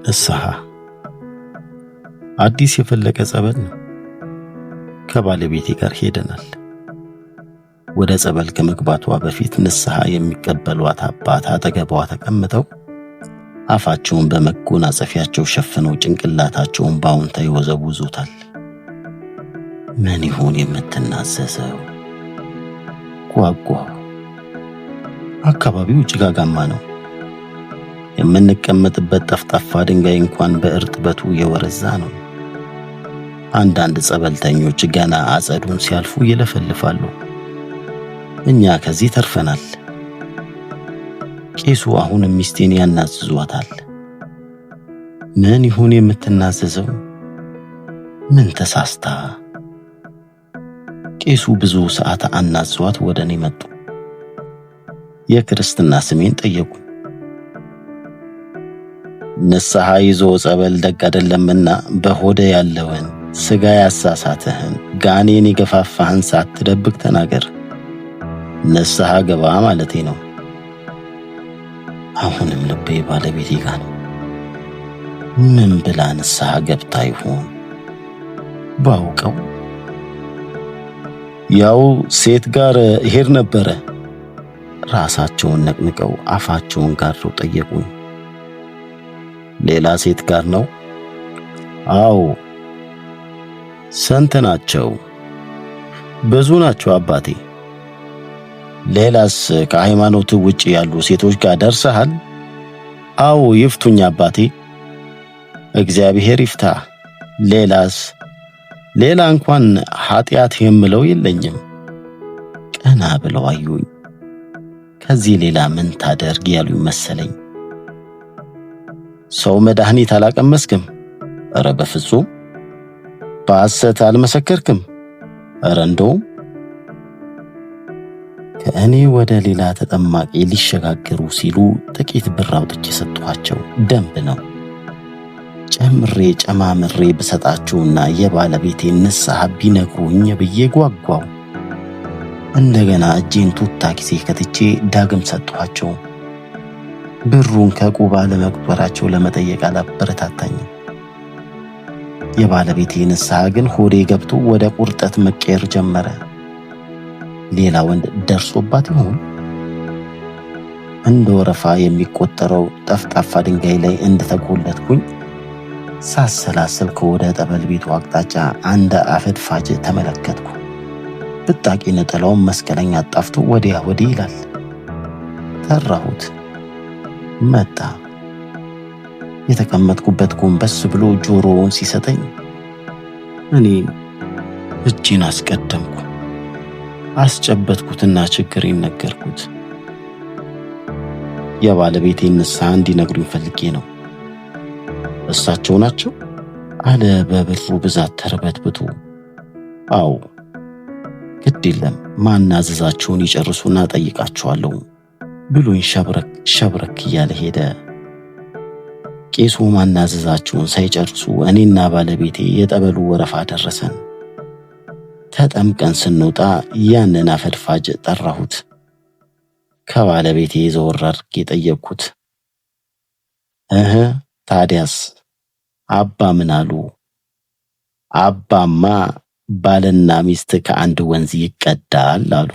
ንስሐ አዲስ የፈለቀ ጸበል ነው። ከባለቤቴ ጋር ሄደናል። ወደ ጸበል ከመግባቷ በፊት ንስሐ የሚቀበሏት አባት አጠገቧ ተቀምጠው አፋቸውን በመጎናጸፊያቸው ሸፍነው ጭንቅላታቸውን በአዎንታ ይወዘውዙታል። ምን ይሆን የምትናዘዘው? ጓጓሁ። አካባቢው ጭጋጋማ ነው። የምንቀመጥበት ጠፍጣፋ ድንጋይ እንኳን በእርጥበቱ የወረዛ ነው። አንዳንድ ጸበልተኞች ገና አጸዱን ሲያልፉ ይለፈልፋሉ። እኛ ከዚህ ተርፈናል። ቄሱ አሁንም ሚስቴን ያናዝዟታል። ምን ይሁን የምትናዘዘው? ምን ተሳስታ? ቄሱ ብዙ ሰዓት አናዟት ወደ እኔ መጡ። የክርስትና ስሜን ጠየቁ። ንስሐ ይዞ ጸበል ደግ አይደለምና በሆደ ያለውን ስጋ ያሳሳተህን ጋኔን የገፋፋህን ሳትደብቅ ተናገር፣ ንስሐ ገባ ማለቴ ነው። አሁንም ልቤ ባለቤቴ ጋር ነው። ምን ብላ ንስሐ ገብታ ይሆን? ባውቀው ያው ሴት ጋር ይሄድ ነበረ። ራሳቸውን ነቅንቀው አፋቸውን ጋርደው ጠየቁኝ። ሌላ ሴት ጋር ነው? አዎ። ስንት ናቸው? ብዙ ናቸው አባቴ። ሌላስ ከሃይማኖት ውጪ ያሉ ሴቶች ጋር ደርሰሃል? አዎ ይፍቱኝ አባቴ። እግዚአብሔር ይፍታ። ሌላስ? ሌላ እንኳን ኃጢአት የምለው የለኝም። ቀና ብለው አዩኝ። ከዚህ ሌላ ምን ታደርግ ያሉኝ መሰለኝ። ሰው መድኃኒት አላቀመስክም? ኧረ በፍጹም። በሐሰት አልመሰከርክም? ኧረ እንደውም። ከእኔ ወደ ሌላ ተጠማቂ ሊሸጋገሩ ሲሉ ጥቂት ብር አውጥቼ ሰጥኋቸው። ደንብ ነው። ጨምሬ ጨማምሬ ብሰጣቸውና የባለቤቴን ንስሐ ቢነግሩኝ ብዬ ጓጓው። እንደገና እጄን ቱታ ጊዜ ከትቼ ዳግም ሰጥኋቸው። ብሩን ከቁባ ለመቁጠራቸው ለመጠየቅ አላበረታታኝም። የባለቤቴ ንስሐ ግን ሆዴ ገብቶ ወደ ቁርጠት መቀየር ጀመረ። ሌላ ወንድ ደርሶባት ይሆን? እንደ ወረፋ የሚቆጠረው ጠፍጣፋ ድንጋይ ላይ እንደተጎለትኩኝ ሳሰላስል ከወደ ጠበል ቤቱ አቅጣጫ አንድ አፈድፋጅ ተመለከትኩ። ብጣቂ ነጠላውን መስቀለኛ አጣፍቶ ወዲያ ወዲህ ይላል። ጠራሁት። መጣ። የተቀመጥኩበት ጎንበስ ብሎ ጆሮውን ሲሰጠኝ እኔ እጄን አስቀደምኩ። አስጨበጥኩትና ችግሬን ነገርኩት። የባለቤቴን ንስሐ እንዲነግሩኝ ፈልጌ ነው። እሳቸው ናቸው አለ በብሩ ብዛት ተርበትብቶ። አዎ ግድ የለም ማናዘዛቸውን ይጨርሱና ጠይቃቸዋለሁ ብሎኝ ሸብረክ እያለ ሄደ። ቄሱ ማናዘዛቸውን ሳይጨርሱ እኔና ባለቤቴ የጠበሉ ወረፋ ደረሰን። ተጠምቀን ስንወጣ ያንን አፈድፋጅ ጠራሁት። ከባለቤቴ ዘወር አድርጌ ጠየቅኩት። ታዲያስ አባ ምን አሉ? አባማ ባልና ሚስት ከአንድ ወንዝ ይቀዳል አሉ።